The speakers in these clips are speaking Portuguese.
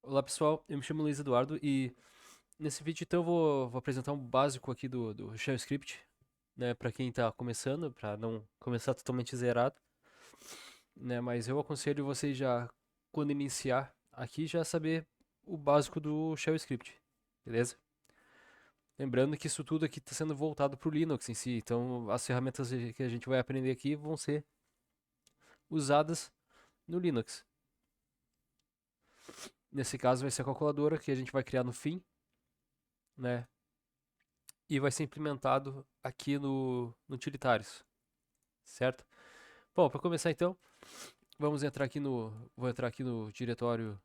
Olá pessoal, eu me chamo Luiz Eduardo e nesse vídeo então eu vou apresentar um básico aqui do Shell Script, né, para quem está começando, para não começar totalmente zerado, né, mas eu aconselho vocês já, quando iniciar aqui, já saber o básico do Shell Script, beleza? Lembrando que isso tudo aqui está sendo voltado para o Linux em si, então as ferramentas que a gente vai aprender aqui vão ser usadas no Linux. Nesse caso vai ser a calculadora que a gente vai criar no fim, né? E vai ser implementado aqui no utilitários, certo? Bom, para começar então, vou entrar aqui no diretório,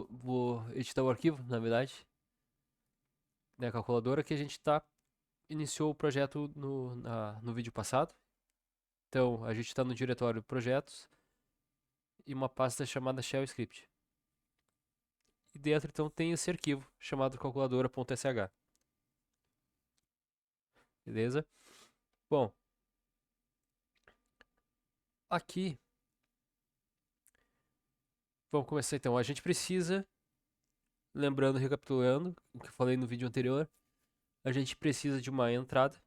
vou editar o arquivo, na verdade, né, a calculadora que a gente iniciou o projeto no vídeo passado. Então, a gente está no diretório projetos e uma pasta chamada shell script. E dentro então tem esse arquivo chamado calculadora.sh, beleza? Bom, aqui, vamos começar então. A gente precisa, lembrando, recapitulando o que eu falei no vídeo anterior, a gente precisa de uma entrada,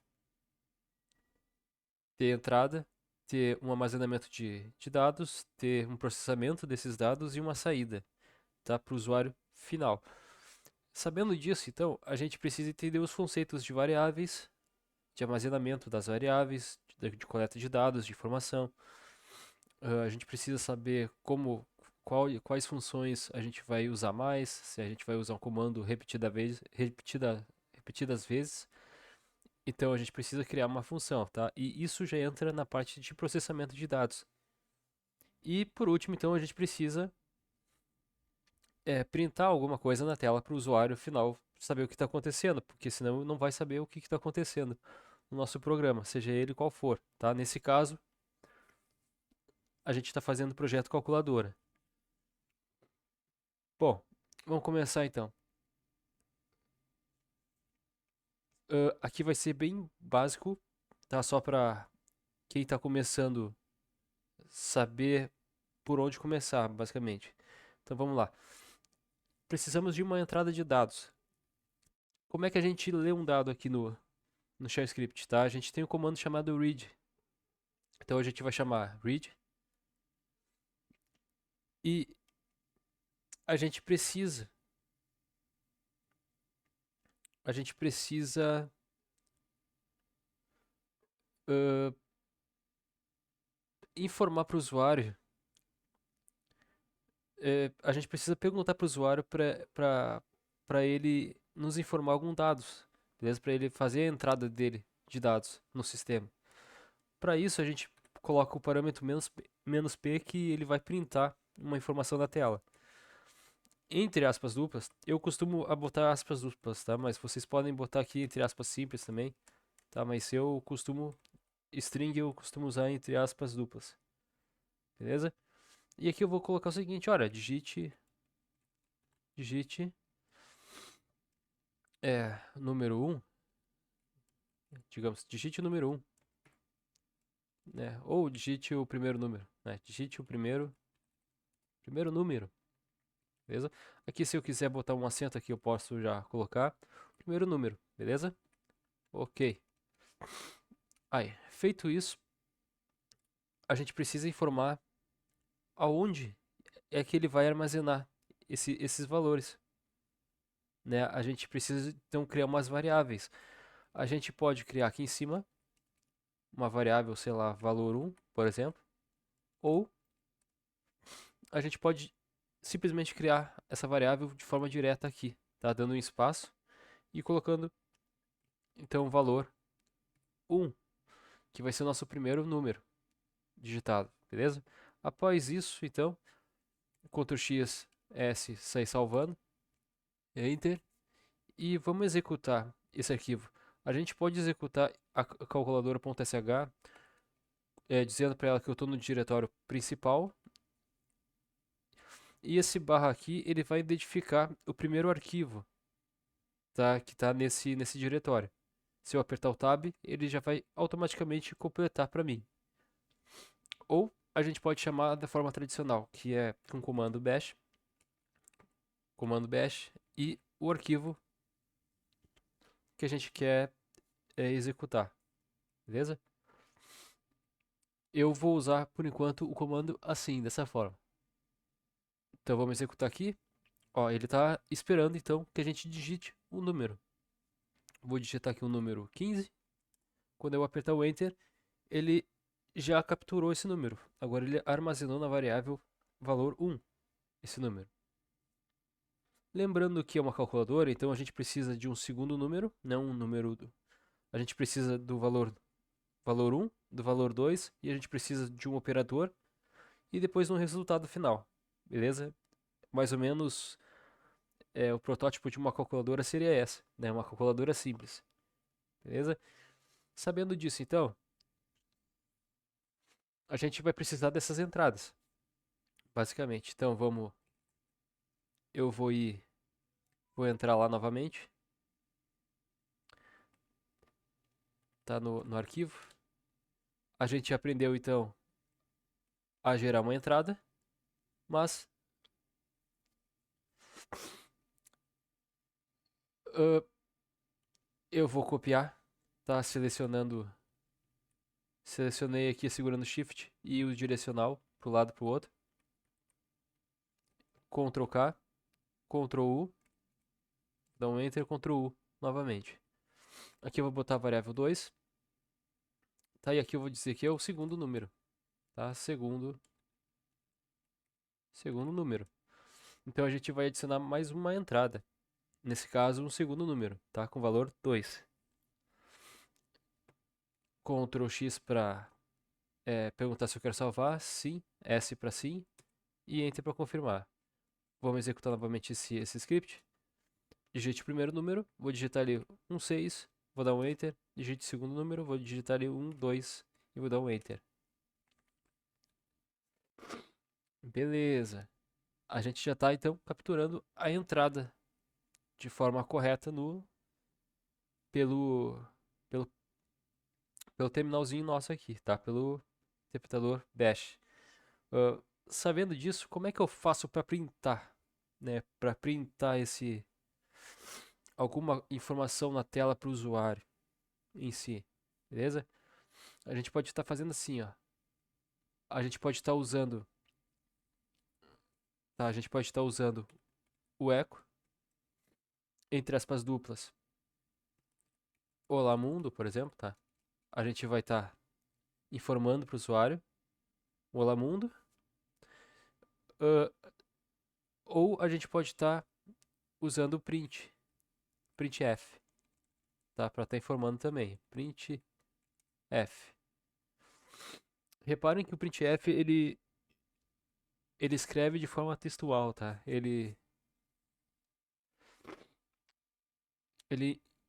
ter um armazenamento de dados, ter um processamento desses dados e uma saída, tá, para o usuário final. Sabendo disso, então, a gente precisa entender os conceitos de variáveis, de armazenamento das variáveis, de coleta de dados, de informação. A gente precisa saber quais funções a gente vai usar mais, se a gente vai usar um comando repetidas vezes. Então a gente precisa criar uma função, tá? E isso já entra na parte de processamento de dados. E por último, então, a gente precisa printar alguma coisa na tela para o usuário final saber o que está acontecendo, porque senão não vai saber o que está acontecendo no nosso programa, seja ele qual for, tá? Nesse caso, a gente está fazendo o projeto calculadora. Bom, vamos começar então. Aqui vai ser bem básico, tá? Só para quem está começando saber por onde começar, basicamente. Então vamos lá. Precisamos de uma entrada de dados. Como é que a gente lê um dado aqui no shell script, tá? A gente tem um comando chamado read. Então a gente vai chamar read e a gente precisa a gente precisa ãh, informar para o usuário. A gente precisa perguntar para o usuário para ele nos informar alguns dados, beleza? Para ele fazer a entrada dele de dados no sistema. Para isso a gente coloca o parâmetro menos p que ele vai printar uma informação da tela. Entre aspas duplas, eu costumo botar aspas duplas, tá? Mas vocês podem botar aqui entre aspas simples também, tá? Mas string eu costumo usar entre aspas duplas, beleza? E aqui eu vou colocar o seguinte, olha, digite número um, digamos, digite o número um, né? Ou digite o primeiro número, né? Digite o primeiro número, beleza? Aqui se eu quiser botar um acento aqui eu posso já colocar o primeiro número, beleza? Ok. Aí, feito isso, a gente precisa informar aonde é que ele vai armazenar esses valores, né? A gente precisa então criar umas variáveis. A gente pode criar aqui em cima uma variável, sei lá, valor um, por exemplo, ou a gente pode simplesmente criar essa variável de forma direta aqui, tá? Dando um espaço e colocando então o valor um, que vai ser o nosso primeiro número digitado, beleza? Após isso, então, Ctrl X, S, sair salvando, Enter, e vamos executar esse arquivo. A gente pode executar a calculadora.sh dizendo para ela que eu estou no diretório principal. E esse barra aqui ele vai identificar o primeiro arquivo, tá? Que está nesse diretório. Se eu apertar o Tab, ele já vai automaticamente completar para mim. Ou a gente pode chamar da forma tradicional, que é com comando bash e o arquivo que a gente quer executar, beleza? Eu vou usar por enquanto o comando assim, dessa forma. Então vamos executar aqui. Ó, ele está esperando então que a gente digite o número. Vou digitar aqui o número 15. Quando eu apertar o Enter, ele já capturou esse número. Agora ele armazenou na variável valor 1 esse número. Lembrando que é uma calculadora, então a gente precisa de um segundo número, não um número. A gente precisa do valor 1, do valor 2 e a gente precisa de um operador e depois um resultado final. Beleza? Mais ou menos o protótipo de uma calculadora seria essa, né? Uma calculadora simples. Beleza? Sabendo disso, então, a gente vai precisar dessas entradas, basicamente. Então, eu vou entrar lá novamente, tá no arquivo. A gente aprendeu, então, a gerar uma entrada, mas uh, eu vou copiar, tá? Selecionei aqui segurando Shift e o direcional para o lado e para o outro. Ctrl K, Ctrl U, dá um Enter, Ctrl U novamente. Aqui eu vou botar a variável 2, tá? E aqui eu vou dizer que é o segundo número, tá? Segundo número. Então a gente vai adicionar mais uma entrada. Nesse caso, um segundo número, tá? Com valor 2. Ctrl X para perguntar se eu quero salvar, sim. S para sim. E Enter para confirmar. Vamos executar novamente esse script. Digite o primeiro número, vou digitar ali 6, vou dar um Enter. Digite o segundo número, vou digitar ali 2 e vou dar um Enter. Beleza. A gente já está então capturando a entrada de forma correta pelo, pelo, pelo terminalzinho nosso aqui, tá? Pelo interpretador Bash. Sabendo disso, como é que eu faço para printar, né? Para printar alguma informação na tela para o usuário em si, beleza? A gente pode estar fazendo assim, ó. A gente pode estar usando, tá? A gente pode estar usando o eco entre aspas duplas. Olá mundo, por exemplo, tá? A gente vai estar informando para o usuário, olá mundo. Uh, ou a gente pode estar usando o printf, tá? Para estar informando também, printf. Reparem que o printf ele escreve de forma textual, tá? Ele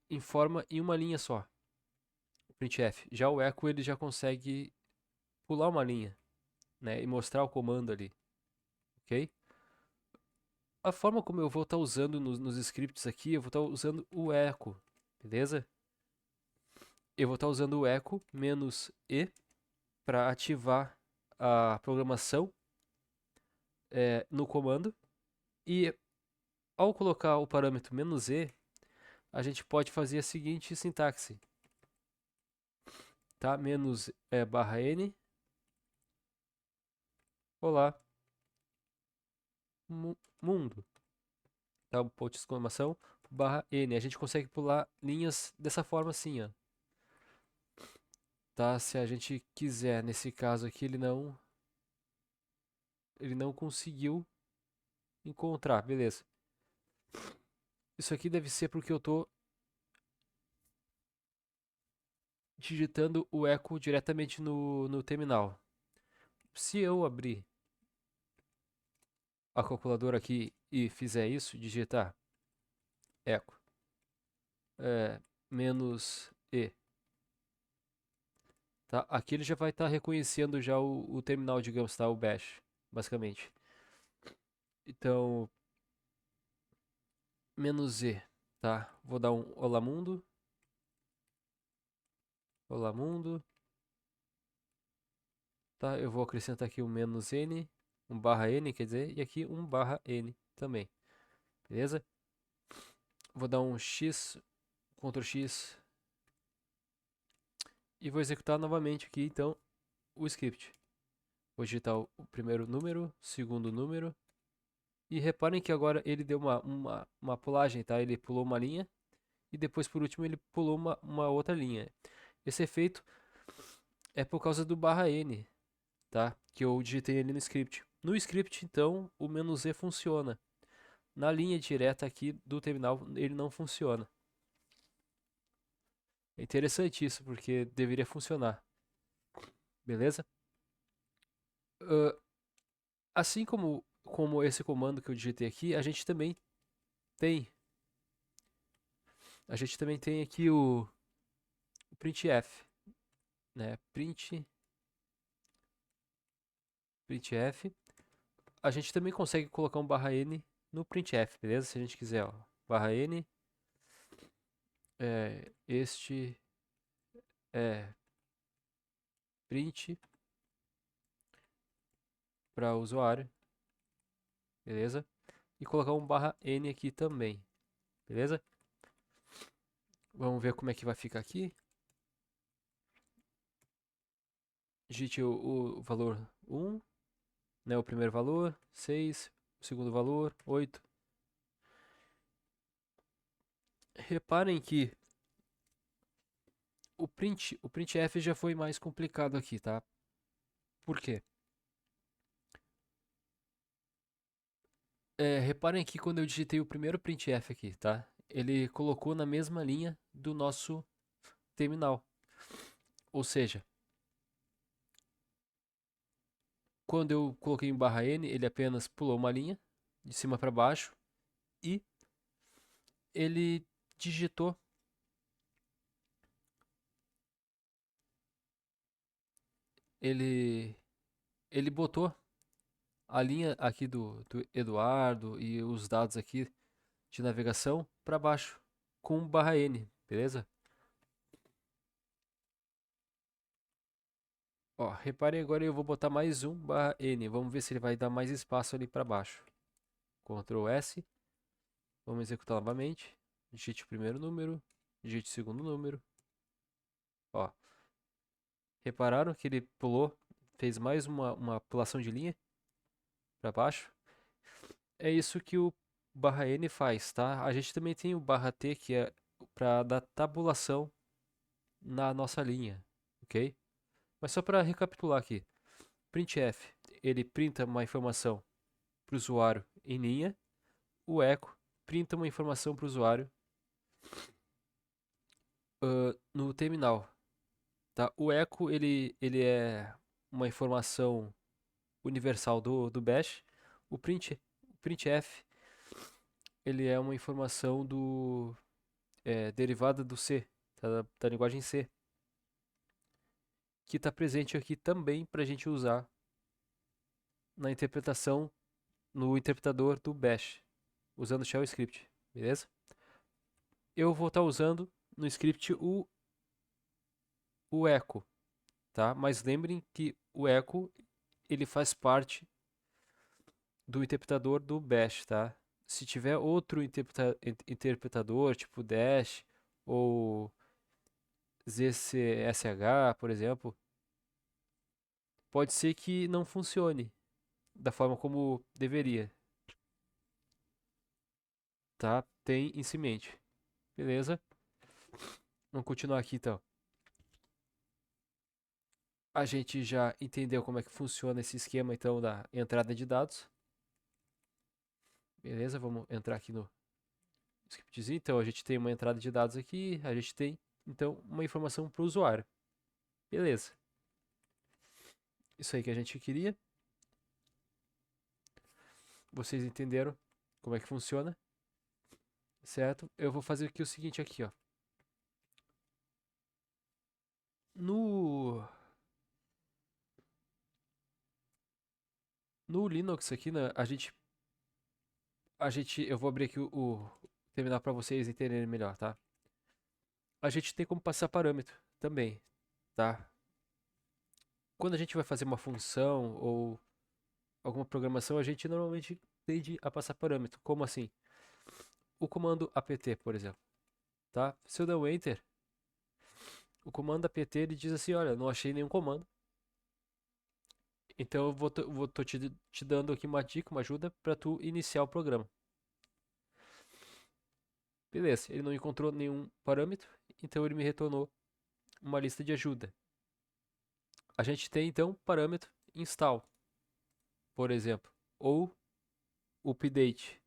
informa em uma linha só, o printf. Já o echo ele já consegue pular uma linha, né, e mostrar o comando ali, ok? A forma como eu vou estar usando nos scripts aqui, eu vou estar usando o echo, beleza? Eu vou estar usando o echo "-e" para ativar a programação no comando. E ao colocar o parâmetro "-e", a gente pode fazer a seguinte sintaxe, tá? Barra "-n", olá, mundo, tá? Um ponto de exclamação, barra "-n". A gente consegue pular linhas dessa forma assim, ó. Tá? Se a gente quiser, nesse caso aqui, ele não conseguiu encontrar, beleza. Isso aqui deve ser porque eu tô digitando o echo diretamente no terminal. Se eu abrir a calculadora aqui e fizer isso, digitar echo "-e", tá? Aqui ele já vai estar reconhecendo já o terminal, digamos, tá? O bash, basicamente. Então, "-e", tá? Vou dar um olá mundo, olá mundo, tá? Eu vou acrescentar aqui um menos "n", um barra "n", quer dizer, e aqui um barra "n" também, beleza? Vou dar um X, Ctrl X, e vou executar novamente aqui, então, o script. Vou digitar o primeiro número, segundo número, e reparem que agora ele deu uma pulagem, tá? Ele pulou uma linha, e depois, por último, ele pulou uma outra linha. Esse efeito é por causa do barra "n", tá? Que eu digitei ali no script. No script, então, o "-z" funciona. Na linha direta aqui do terminal, ele não funciona. É interessante isso, porque deveria funcionar. Beleza? Ah, assim como esse comando que eu digitei aqui, tem, a gente também tem aqui o printf, né? Printf. A gente também consegue colocar um barra "n" no printf, beleza? Se a gente quiser, ó, barra "n", este é print para usuário, beleza? E colocar um barra "n" aqui também, beleza? Vamos ver como é que vai ficar aqui. Digite o valor 1, né, o primeiro valor, 6, o segundo valor, 8. Reparem que o printf já foi mais complicado aqui, tá? Por quê? Reparem que quando eu digitei o primeiro printf aqui, tá? Ele colocou na mesma linha do nosso terminal. Ou seja, quando eu coloquei em barra "n", ele apenas pulou uma linha de cima para baixo e ele digitou, ele, ele botou a linha aqui do Eduardo e os dados aqui de navegação para baixo com barra "n", beleza? Ó, reparem agora, eu vou botar mais um barra "n", vamos ver se ele vai dar mais espaço ali para baixo. Ctrl S, vamos executar novamente, digite o primeiro número, digite o segundo número, ó. Repararam que ele pulou, fez mais uma pulação de linha para baixo? É isso que o barra "n" faz, tá? A gente também tem o barra "t", que é para dar tabulação na nossa linha, ok? Mas só para recapitular aqui, printf, ele printa uma informação para o usuário em linha, o echo printa uma informação para o usuário no terminal, tá? O echo ele é uma informação universal do bash, o printf ele é uma informação derivada do C, tá? Da linguagem C, que está presente aqui também para a gente usar na interpretação no interpretador do bash, usando o shell script, beleza? Eu vou estar usando no script o echo, tá? Mas lembrem que o echo ele faz parte do interpretador do bash, tá? Se tiver outro interpretador, tipo dash ou zcsh, por exemplo, pode ser que não funcione da forma como deveria, tá? Tem isso em mente, beleza? Vamos continuar aqui então. A gente já entendeu como é que funciona esse esquema então da entrada de dados. Beleza, vamos entrar aqui no scriptzinho. Então a gente tem uma entrada de dados aqui, a gente tem então uma informação para o usuário. Beleza. Isso aí que a gente queria. Vocês entenderam como é que funciona, certo? Eu vou fazer aqui o seguinte aqui, ó. No no Linux aqui, né, eu vou abrir aqui o terminal para vocês entenderem melhor, tá? A gente tem como passar parâmetro também, tá? quando a gente vai fazer uma função ou alguma programação, a gente normalmente tende a passar parâmetro. Como assim? O comando apt, por exemplo, tá? Se eu der um enter, o comando apt ele diz assim, olha, não achei nenhum comando. Então eu tô te dando aqui uma dica, uma ajuda para tu iniciar o programa. Beleza, ele não encontrou nenhum parâmetro, então ele me retornou uma lista de ajuda. A gente tem então parâmetro install, por exemplo, ou update,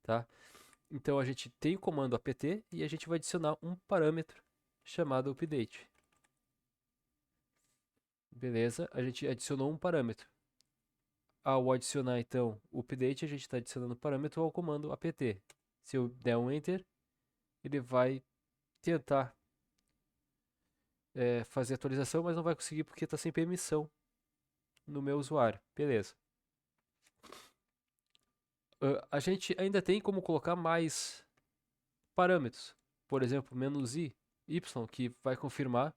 tá? Então a gente tem o comando apt e a gente vai adicionar um parâmetro chamado update. Beleza, a gente adicionou um parâmetro. Ao adicionar então o update, a gente está adicionando parâmetro ao comando apt. Se eu der um enter, ele vai tentar fazer atualização, mas não vai conseguir porque está sem permissão no meu usuário. Beleza. A gente ainda tem como colocar mais parâmetros. Por exemplo, "-i", y, que vai confirmar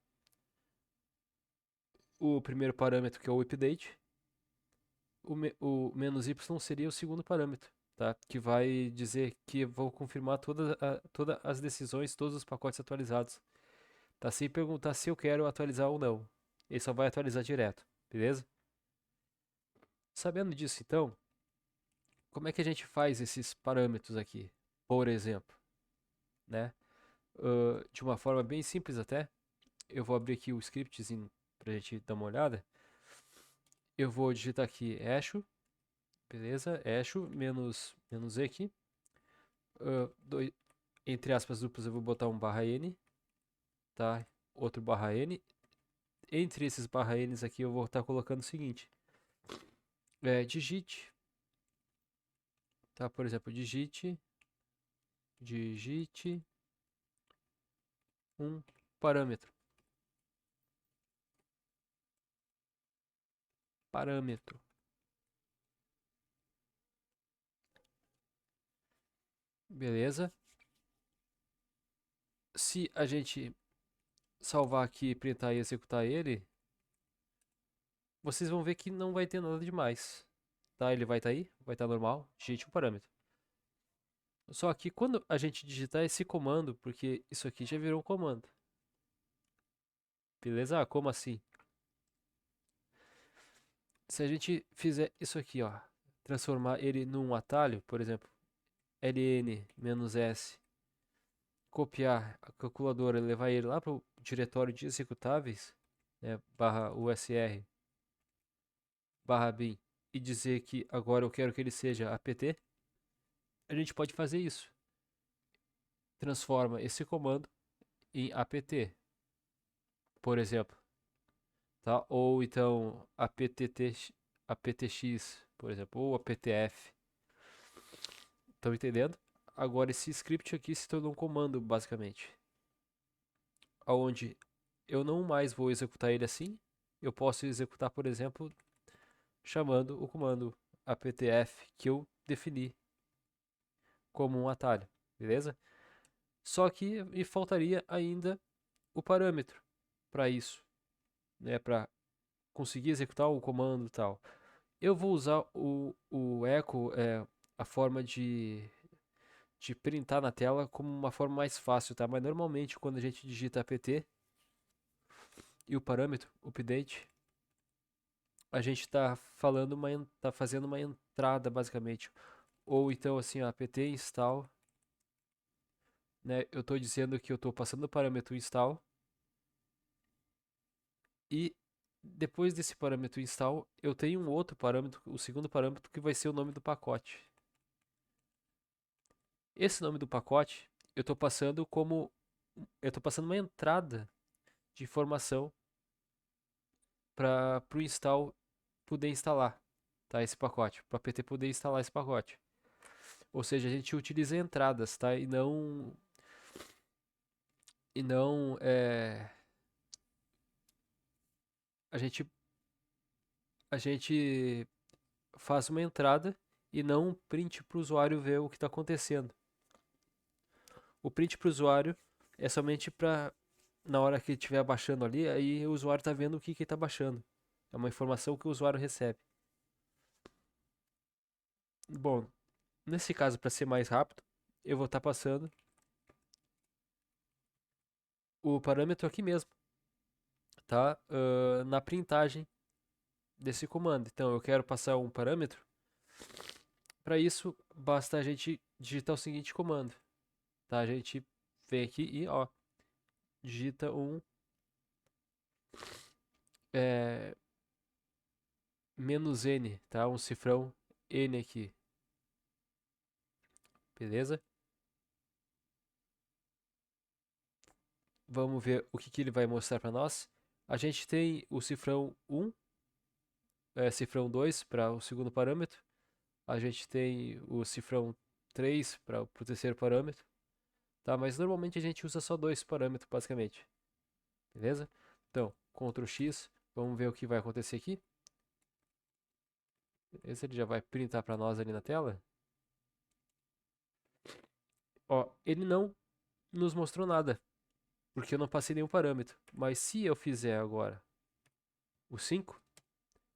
o primeiro parâmetro, que é o update. O "-y" seria o segundo parâmetro, tá? Que vai dizer que eu vou confirmar todas as decisões, todos os pacotes atualizados. Tá? Sem perguntar se eu quero atualizar ou não. Ele só vai atualizar direto, beleza? Sabendo disso, então, como é que a gente faz esses parâmetros aqui? Por exemplo, né? De uma forma bem simples até, eu vou abrir aqui o scriptzinho pra gente dar uma olhada. Eu vou digitar aqui echo, beleza? Echo menos e aqui. Entre aspas duplas eu vou botar um /n, tá? Outro /n. Entre esses /n's aqui eu vou estar colocando o seguinte. Digite, tá? Por exemplo, digite um parâmetro. Parâmetro. Beleza? Se a gente salvar aqui, printar e executar ele, vocês vão ver que não vai ter nada demais. Tá? Ele vai estar aí, vai estar normal, digite um parâmetro. Só que quando a gente digitar esse comando, porque isso aqui já virou um comando. Beleza? Ah, como assim? Se a gente fizer isso aqui, ó, transformar ele num atalho, por exemplo, ln-s, copiar a calculadora e levar ele lá para o diretório de executáveis, né, /usr, /bin, e dizer que agora eu quero que ele seja apt, a gente pode fazer isso. Transforma esse comando em apt, por exemplo, tá? Ou então aptx, por exemplo, ou aptf. Estão entendendo? Agora esse script aqui se tornou um comando, basicamente, onde eu não mais vou executar ele assim. Eu posso executar, por exemplo, chamando o comando aptf que eu defini como um atalho, beleza? Só que me faltaria ainda o parâmetro para isso, né? Para conseguir executar o comando e tal. Eu vou usar o echo, a forma de printar na tela como uma forma mais fácil, tá? Mas normalmente quando a gente digita apt e o parâmetro update, a gente está tá fazendo uma entrada basicamente. Ou então assim, ó, apt install, né? Eu estou dizendo que eu estou passando o parâmetro install e depois desse parâmetro install, eu tenho um outro parâmetro, o segundo parâmetro que vai ser o nome do pacote. Esse nome do pacote, eu estou passando uma entrada de informação para o install poder instalar, tá, esse pacote, para o apt poder instalar esse pacote. Ou seja, a gente utiliza entradas, tá? E não a gente a gente faz uma entrada e não um print para o usuário ver o que está acontecendo. O print para o usuário é somente para na hora que estiver baixando ali, aí o usuário está vendo o que está baixando. É uma informação que o usuário recebe. Bom, nesse caso, para ser mais rápido, eu vou estar passando o parâmetro aqui mesmo, tá? Na printagem desse comando. Então, eu quero passar um parâmetro. Para isso, basta a gente digitar o seguinte comando, tá? A gente vem aqui e, ó, digita um é, "-n", tá? Um cifrão N aqui, beleza? Vamos ver o que, que ele vai mostrar para nós. A gente tem o cifrão 1, cifrão 2 para o segundo parâmetro. A gente tem o cifrão 3 para o terceiro parâmetro. Tá? Mas normalmente a gente usa só dois parâmetros, basicamente. Beleza? Então, Ctrl X. Vamos ver o que vai acontecer aqui. Esse ele já vai printar para nós ali na tela. Ó, ele não nos mostrou nada, porque eu não passei nenhum parâmetro. Mas se eu fizer agora o 5,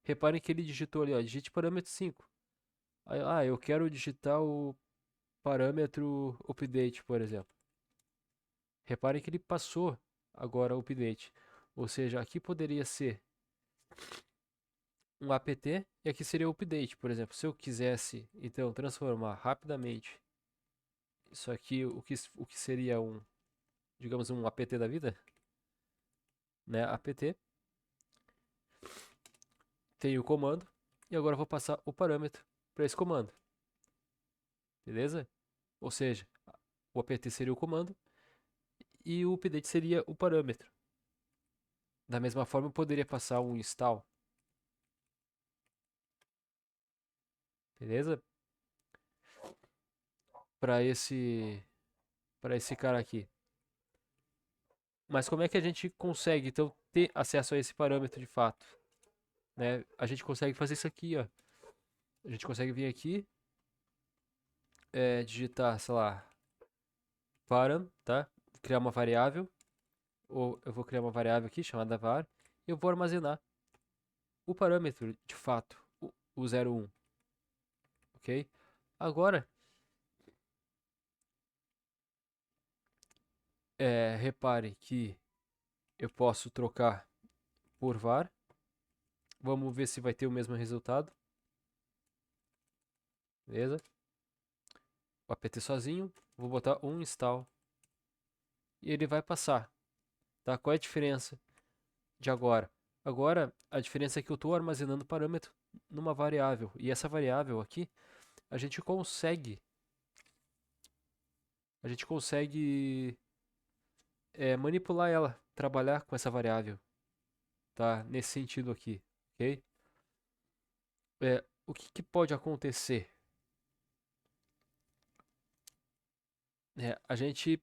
reparem que ele digitou ali, ó, digite parâmetro 5. Eu quero digitar o parâmetro update, por exemplo. Reparem que ele passou agora o update. Ou seja, aqui poderia ser um apt e aqui seria o update, por exemplo. Se eu quisesse, então, transformar rapidamente isso aqui, o que seria um, digamos, um apt da vida, né? Apt, tem o comando, e agora eu vou passar o parâmetro para esse comando, beleza? Ou seja, o apt seria o comando e o update seria o parâmetro. Da mesma forma, eu poderia passar um install, beleza? Para esse cara aqui. Mas como é que a gente consegue então ter acesso a esse parâmetro de fato, né? A gente consegue fazer isso aqui, ó. A gente consegue vir aqui, digitar, sei lá, param, tá? Criar uma variável, ou eu vou criar uma variável aqui chamada var, e eu vou armazenar o parâmetro de fato, o 01, ok? Agora, repare que eu posso trocar por var. Vamos ver se vai ter o mesmo resultado. Beleza? O apt sozinho, vou botar um install e ele vai passar, tá? Qual é a diferença de agora? Agora, a diferença é que eu estou armazenando parâmetro numa variável e essa variável aqui, a gente consegue manipular ela, trabalhar com essa variável, tá? Nesse sentido aqui, ok? O que, que pode acontecer? A gente,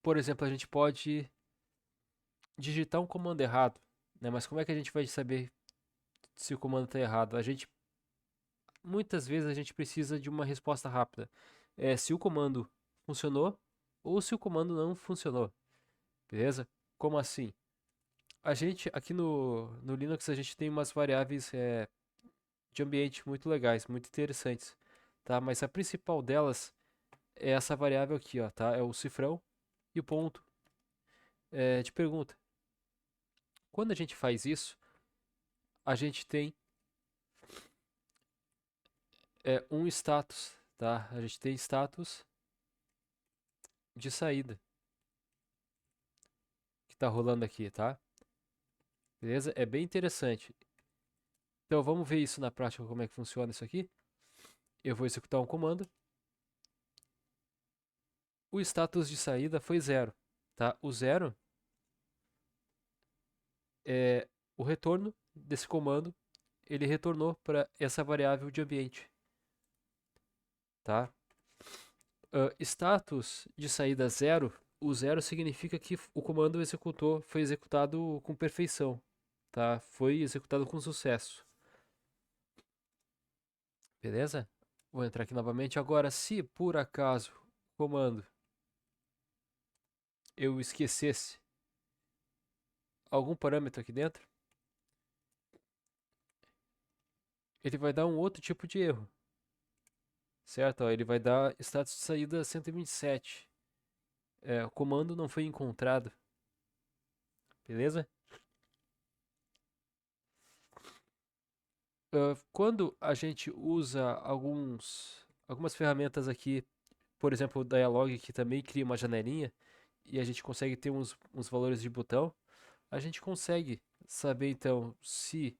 por exemplo, a gente pode digitar um comando errado, né? Mas como é que a gente vai saber se o comando está errado? Muitas vezes a gente precisa de uma resposta rápida. Se o comando funcionou ou se o comando não funcionou, beleza? Como assim? A gente, aqui no Linux, a gente tem umas variáveis de ambiente muito legais, muito interessantes, tá? Mas a principal delas é essa variável aqui, ó, tá? É o cifrão e o ponto de pergunta. Quando a gente faz isso, a gente tem um status, tá? A gente tem status de saída que tá rolando aqui, tá? Beleza? É bem interessante. Então vamos ver isso na prática, como é que funciona isso aqui. Eu vou executar um comando. O status de saída foi 0, tá? O 0 é o retorno desse comando. Ele retornou para essa variável de ambiente, tá? Status de saída 0. O 0 significa que o comando foi executado com perfeição, tá? Foi executado com sucesso. Beleza? Vou entrar aqui novamente. Agora, se por acaso o comando eu esquecesse algum parâmetro aqui dentro, ele vai dar um outro tipo de erro, certo? Ó, ele vai dar status de saída 127. O comando não foi encontrado, beleza? Quando a gente usa algumas ferramentas aqui, por exemplo, o Dialog, que também cria uma janelinha, e a gente consegue ter uns valores de botão, a gente consegue saber então se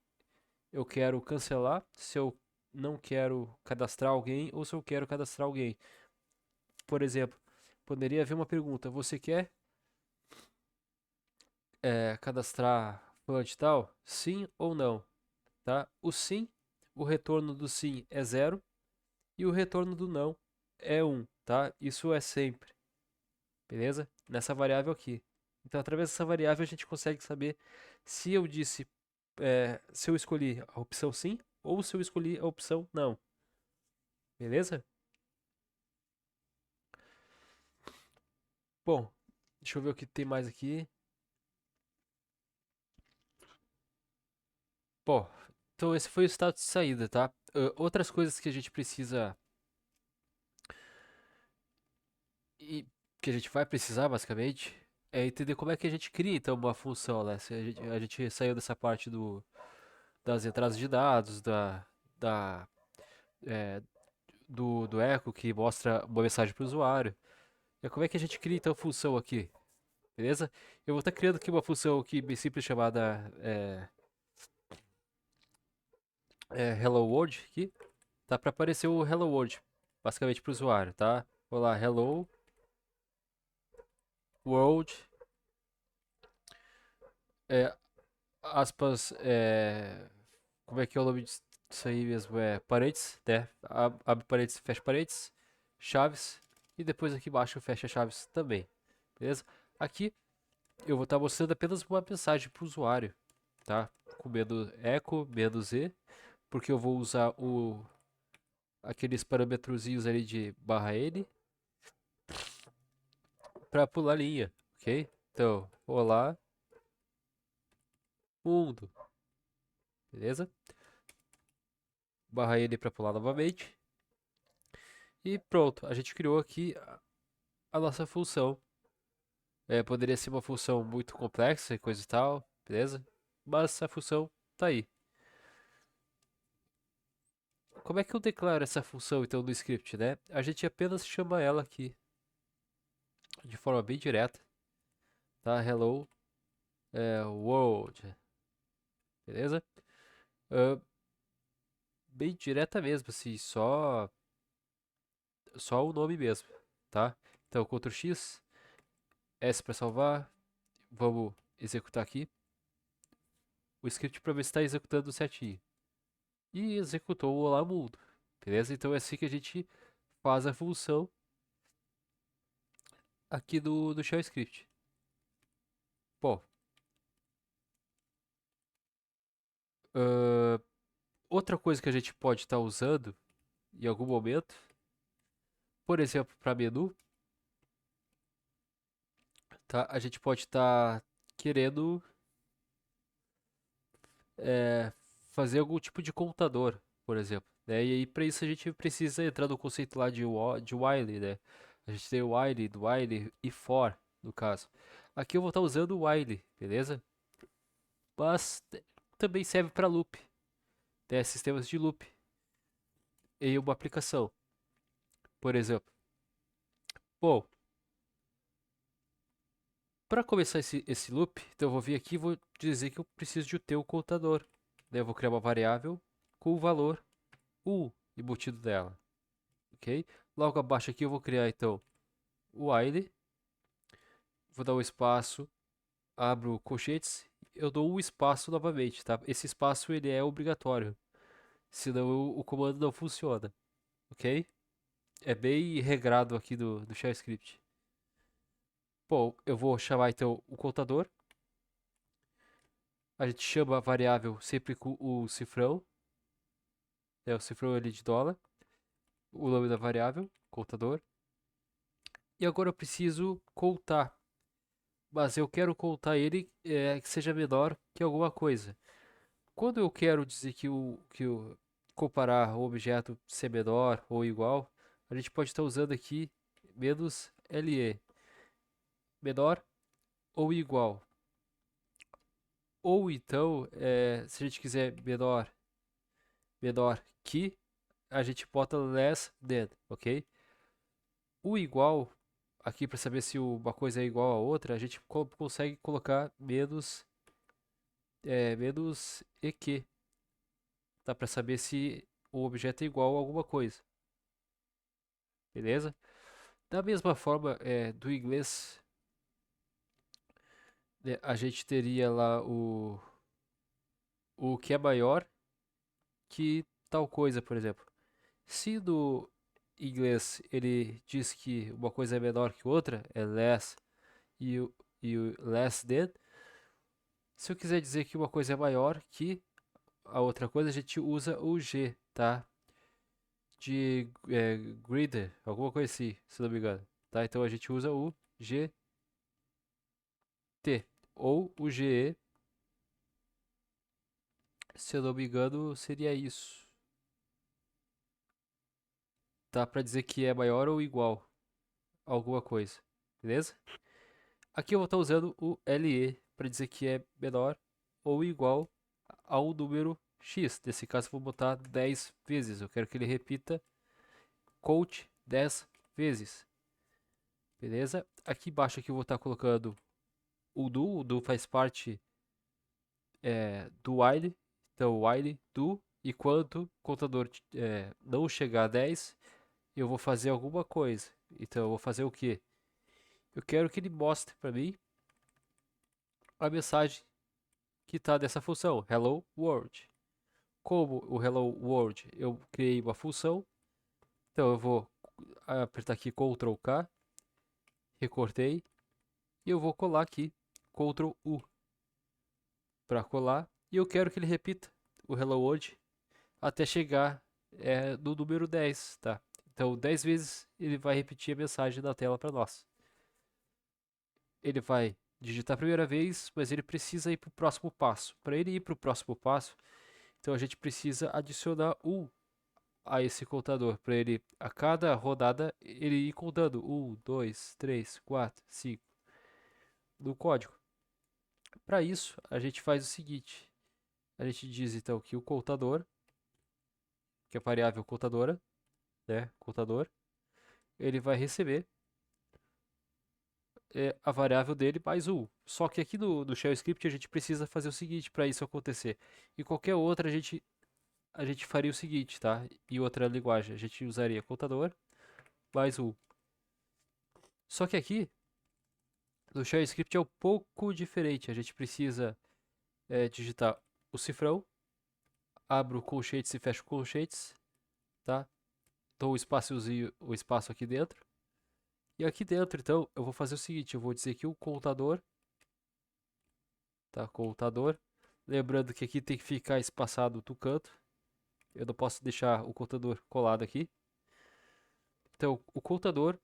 eu quero cancelar, se eu não quero cadastrar alguém ou se eu quero cadastrar alguém. Por exemplo, poderia haver uma pergunta: você quer cadastrar fulano de tal? Sim ou não? Tá? O sim, o retorno do sim é zero e o retorno do não é um, tá? Isso é sempre, beleza? Nessa variável aqui. Então, através dessa variável, a gente consegue saber se eu disse, se eu escolhi a opção sim ou se eu escolhi a opção não, beleza? Bom, deixa eu ver o que tem mais aqui. Bom, então esse foi o status de saída, tá? Outras coisas que a gente precisa e que a gente vai precisar basicamente é entender como é que a gente cria então uma função, né? Se a gente saiu dessa parte das entradas de dados, da, é, do echo que mostra uma mensagem para o usuário. E como é que a gente cria então a função aqui, beleza? Eu vou estar criando aqui uma função aqui bem simples chamada Hello World aqui, tá? Para aparecer o Hello World, basicamente para o usuário, tá? Vou lá, Hello World, é, aspas, como é que é o nome disso aí mesmo? Parênteses, né? Abre parênteses, fecha parênteses, chaves, e depois aqui embaixo fecha chaves também, beleza? Aqui eu vou estar mostrando apenas uma mensagem para o usuário, tá? Com menos echo, menos e, porque eu vou usar aqueles parâmetrozinhos ali de barra n para pular linha, ok? Então, olá, mundo, beleza? Barra n para pular novamente. E pronto, a gente criou aqui a nossa função. Poderia ser uma função muito complexa e coisa e tal, beleza? Mas a função tá aí. Como é que eu declaro essa função então no script, né? A gente apenas chama ela aqui de forma bem direta, tá? Hello world, beleza? Ah, bem direta mesmo, assim, só o nome mesmo, tá? Então Ctrl X, S para salvar, vamos executar aqui o script para ver se está executando certinho. E executou o Olá Mundo, beleza? Então é assim que a gente faz a função aqui do Shell Script. Bom, ah, outra coisa que a gente pode estar usando em algum momento, por exemplo, para menu, tá? A gente pode estar querendo é, fazer algum tipo de contador, por exemplo, né? E aí para isso a gente precisa entrar no conceito lá de while, né? A gente tem o while, do while e for, no caso. Aqui eu vou estar usando o while, beleza? Mas também serve para loop, né? Sistemas de loop em uma aplicação, por exemplo. Bom, para começar esse loop, então eu vou vir aqui e vou dizer que eu preciso de ter o contador, né? Eu vou criar uma variável com o valor u embutido dela, ok? Logo abaixo aqui eu vou criar então o while, vou dar um espaço, abro colchetes, eu dou um espaço novamente, tá? Esse espaço ele é obrigatório, senão o comando não funciona, ok? É bem regrado aqui do Shell Script. Bom, eu vou chamar então o contador. A gente chama a variável sempre com o cifrão, o cifrão ali de dólar, o nome da variável, contador. E agora eu preciso contar, mas eu quero contar ele que seja menor que alguma coisa. Quando eu quero dizer que comparar o objeto ser menor ou igual, a gente pode estar usando aqui menos LE, menor ou igual. Ou então, se a gente quiser menor que, a gente bota less than, ok? O igual, aqui para saber se uma coisa é igual a outra, a gente consegue colocar menos EQ, tá? Para saber se o objeto é igual a alguma coisa, beleza? Da mesma forma, do inglês, né, a gente teria lá o que é maior que tal coisa, por exemplo. Se no inglês ele diz que uma coisa é menor que outra, é less e o less than, se eu quiser dizer que uma coisa é maior que a outra coisa, a gente usa o G, tá? De greater, alguma coisa assim, se não me engano, tá? Então a gente usa o GT ou o GE, se eu não me engano, seria isso. Tá? Para dizer que é maior ou igual a alguma coisa, beleza? Aqui eu vou estar usando o LE para dizer que é menor ou igual ao número X. Nesse caso, eu vou botar 10 vezes. Eu quero que ele repita count 10 vezes. Beleza? Aqui embaixo aqui eu vou estar colocando o do. O do faz parte do while. Então, while do. E quando o contador não chegar a 10, eu vou fazer alguma coisa. Então, eu vou fazer o quê? Eu quero que ele mostre para mim a mensagem que está dessa função, hello world. Como o hello world eu criei uma função, então eu vou apertar aqui Ctrl K, recortei, e eu vou colar aqui Ctrl U para colar, e eu quero que ele repita o hello world até chegar no número 10, tá? Então 10 vezes ele vai repetir a mensagem da tela para nós. Ele vai digitar a primeira vez, mas ele precisa ir para o próximo passo. Para ele ir para o próximo passo, então a gente precisa adicionar a esse contador, para ele a cada rodada ele ir contando 1, 2, 3, 4, 5 no código. Para isso, a gente faz o seguinte: a gente diz então que o contador, que é a variável contadora, né, contador, ele vai receber a variável dele mais 1. Só que aqui no shell script a gente precisa fazer o seguinte para isso acontecer. E qualquer outra a gente faria o seguinte, tá? E outra linguagem, a gente usaria contador mais 1. Só que aqui no shell script é um pouco diferente. A gente precisa digitar o cifrão, abro colchetes e fecho colchetes, tá? Dou o espaço aqui dentro. E aqui dentro, então, eu vou fazer o seguinte, eu vou dizer que o contador, tá? Contador. Lembrando que aqui tem que ficar espaçado do canto. Eu não posso deixar o contador colado aqui. Então, o contador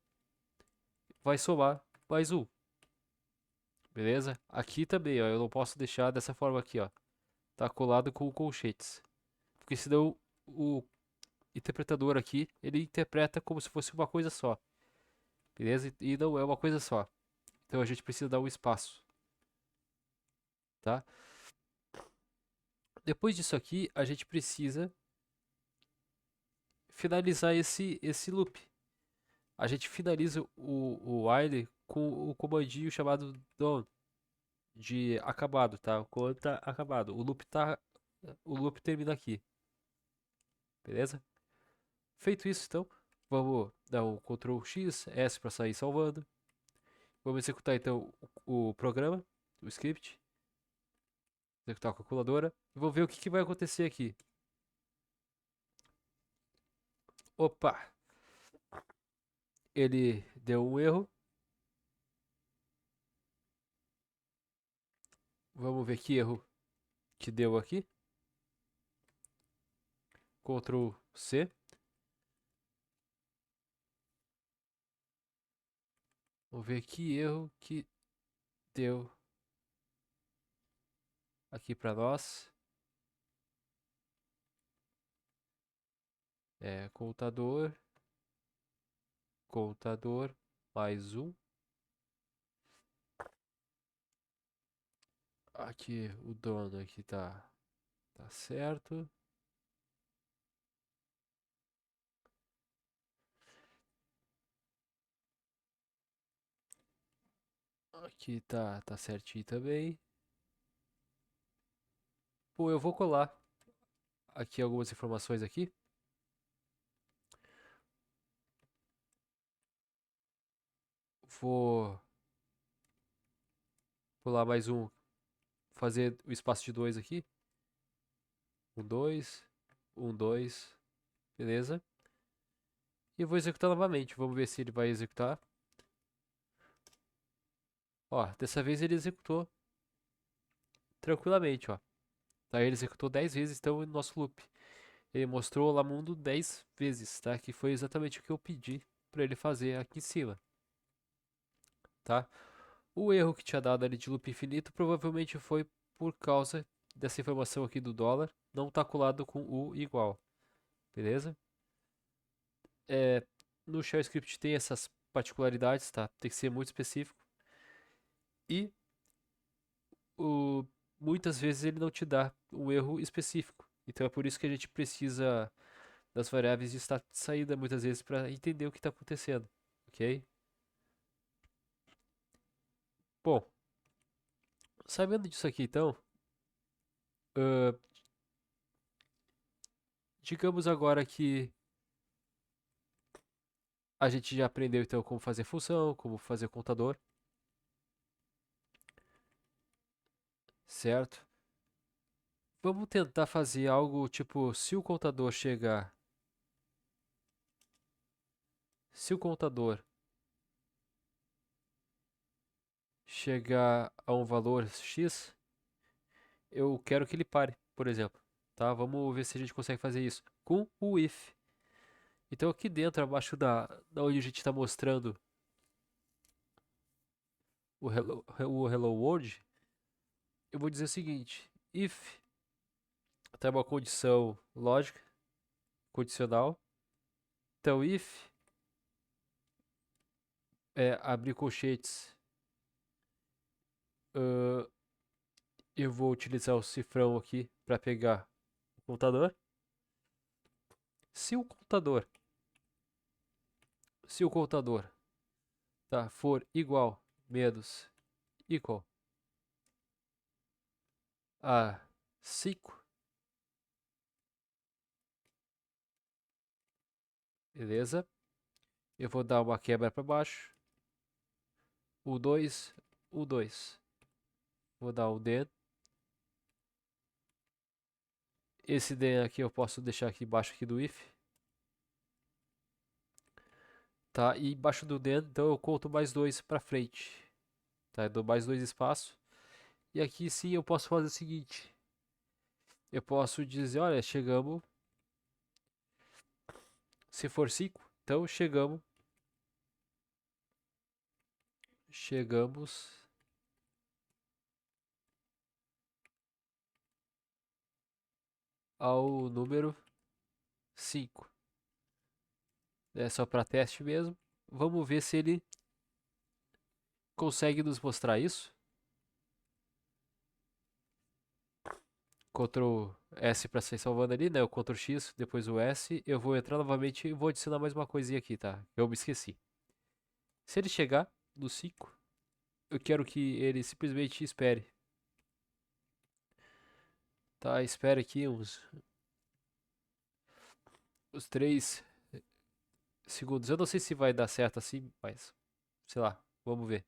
vai somar mais 1. Beleza? Aqui também, ó, eu não posso deixar dessa forma aqui, ó. Tá colado com colchetes. Porque senão o interpretador aqui, ele interpreta como se fosse uma coisa só. Beleza? E não é uma coisa só. Então a gente precisa dar um espaço, tá? Depois disso aqui, a gente precisa finalizar esse loop. A gente finaliza o while com o comandinho chamado done, de acabado, tá? Quando tá acabado. O loop termina aqui, beleza? Feito isso, então, vamos dar o Ctrl X, S para sair salvando. Vamos executar então o programa, o script, executar a calculadora e vou ver o que vai acontecer aqui. Opa, ele deu um erro. Vamos ver que erro que deu aqui. Ctrl C. Vamos ver que erro que deu aqui para nós. Contador, contador, mais um. Aqui o dono aqui tá certo. Aqui tá certinho também. Pô, eu vou colar aqui algumas informações aqui. Vou colar mais um, fazer o espaço de dois aqui. Um, dois, um, dois, beleza. E vou executar novamente. Vamos ver se ele vai executar. Ó, dessa vez ele executou tranquilamente, ó. Tá, ele executou 10 vezes, então, no nosso loop. Ele mostrou o Lamundo 10 vezes, tá? Que foi exatamente o que eu pedi para ele fazer aqui em cima, tá? O erro que tinha dado ali de loop infinito provavelmente foi por causa dessa informação aqui do dólar não tá colado com o igual, beleza? No shell script tem essas particularidades, tá? Tem que ser muito específico e o, muitas vezes ele não te dá um erro específico. Então é por isso que a gente precisa das variáveis de estado de saída muitas vezes para entender o que está acontecendo, ok? Bom, sabendo disso aqui então, ah, digamos agora que a gente já aprendeu então como fazer função, como fazer contador, certo? Vamos tentar fazer algo tipo, se o contador chegar a um valor X, eu quero que ele pare, por exemplo, tá? Vamos ver se a gente consegue fazer isso com o if. Então aqui dentro, abaixo da onde a gente está mostrando o hello world, eu vou dizer o seguinte: if tem uma condição lógica, condicional. Então if abrir colchetes, ah, eu vou utilizar o cifrão aqui para pegar o contador. Se o contador, se o contador, tá, for igual menos equal a 5, beleza? Eu vou dar uma quebra para baixo. O 2, o 2. Vou dar o den. Esse den aqui eu posso deixar aqui embaixo aqui do if. Tá? E embaixo do den, então eu conto mais 2 para frente. Tá? Eu dou mais 2 espaço. E aqui sim eu posso fazer o seguinte. Eu posso dizer, olha, chegamos. Se for 5, então chegamos ao número 5. É só para teste mesmo. Vamos ver se ele consegue nos mostrar isso. Ctrl S para sair salvando ali, né? O Ctrl X, depois o S. Eu vou entrar novamente e vou adicionar mais uma coisinha aqui, tá? Eu me esqueci. Se ele chegar no 5, eu quero que ele simplesmente espere. Tá? Espere aqui uns 3 segundos. Eu não sei se vai dar certo assim, mas sei lá, vamos ver.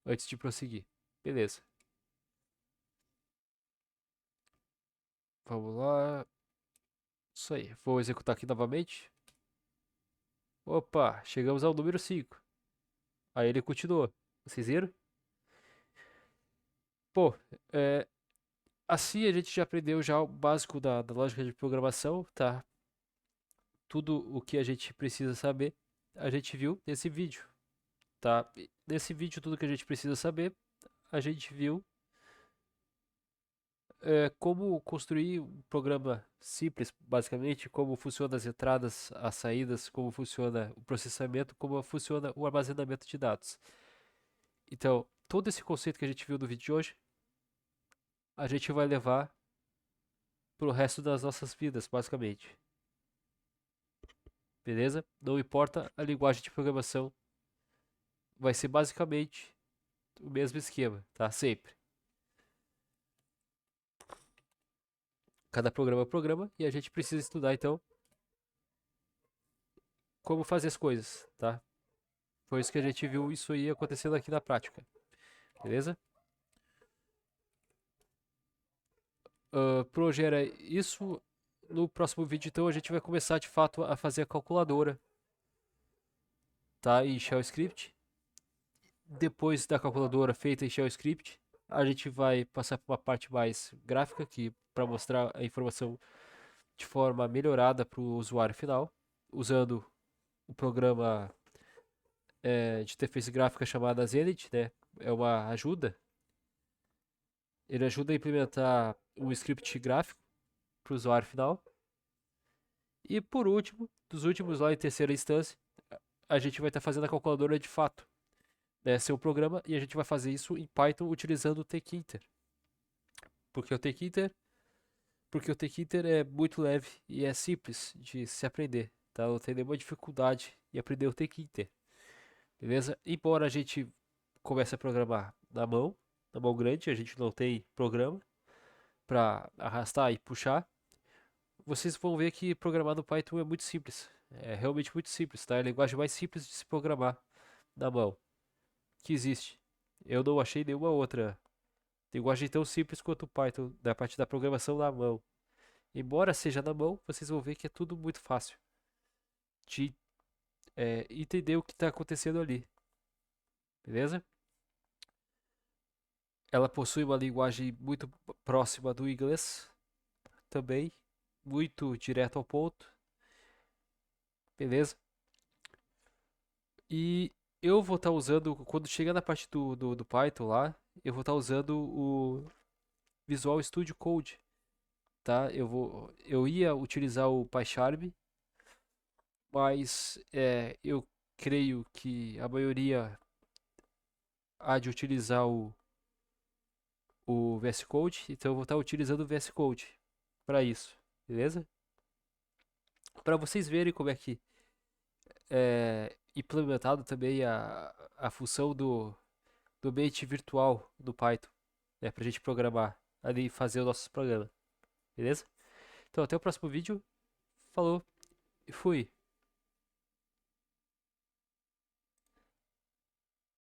Antes de prosseguir. Beleza. Vamos lá. Isso aí. Vou executar aqui novamente. Opa, chegamos ao número 5. Aí ele continuou. Vocês viram? Pô, é, assim a gente já aprendeu já o básico da lógica de programação, tá? Tudo o que a gente precisa saber, a gente viu nesse vídeo, tá? Nesse vídeo, tudo que a gente precisa saber, a gente viu como construir um programa simples, basicamente, como funciona as entradas, as saídas, como funciona o processamento, como funciona o armazenamento de dados. Então, todo esse conceito que a gente viu no vídeo de hoje, a gente vai levar pro resto das nossas vidas, basicamente. Beleza? Não importa a linguagem de programação, vai ser basicamente o mesmo esquema, tá? Sempre. Cada programa é um programa e a gente precisa estudar então como fazer as coisas, tá? Foi isso que a gente viu isso aí acontecendo aqui na prática, beleza? Progera isso. No próximo vídeo então a gente vai começar de fato a fazer a calculadora, tá? Em Shell Script. Depois da calculadora feita em Shell Script, a gente vai passar para uma parte mais gráfica aqui para mostrar a informação de forma melhorada para o usuário final, usando o programa de interface gráfica chamada Zenith, né? É uma ajuda. Ele ajuda a implementar um script gráfico para o usuário final. E por último, dos últimos lá em terceira instância, a gente vai estar fazendo a calculadora de fato, né? Seu programa, e a gente vai fazer isso em Python utilizando o tkinter. Porque o tkinter, porque o tkinter é muito leve e é simples de se aprender, tá? Não tem nenhuma dificuldade em aprender o tkinter, beleza? Embora a gente comece a programar na mão grande, a gente não tem programa para arrastar e puxar. Vocês vão ver que programar no Python é muito simples. É realmente muito simples, tá? É a linguagem mais simples de se programar na mão que existe. Eu não achei nenhuma outra linguagem tão simples quanto o Python da parte da programação na mão. Embora seja na mão, vocês vão ver que é tudo muito fácil de entender o que está acontecendo ali, beleza? Ela possui uma linguagem muito próxima do inglês também, muito direto ao ponto, beleza? E eu vou estar usando, quando chegar na parte do Python lá, eu vou estar usando o Visual Studio Code, tá? Eu ia utilizar o PyCharm, mas eu creio que a maioria há de utilizar o VS Code, então eu vou estar utilizando o VS Code para isso, beleza? Para vocês verem como é que é implementado também a função do ambiente virtual do Python, né, para a gente programar ali e fazer o nosso programa, beleza? Então até o próximo vídeo, falou e fui!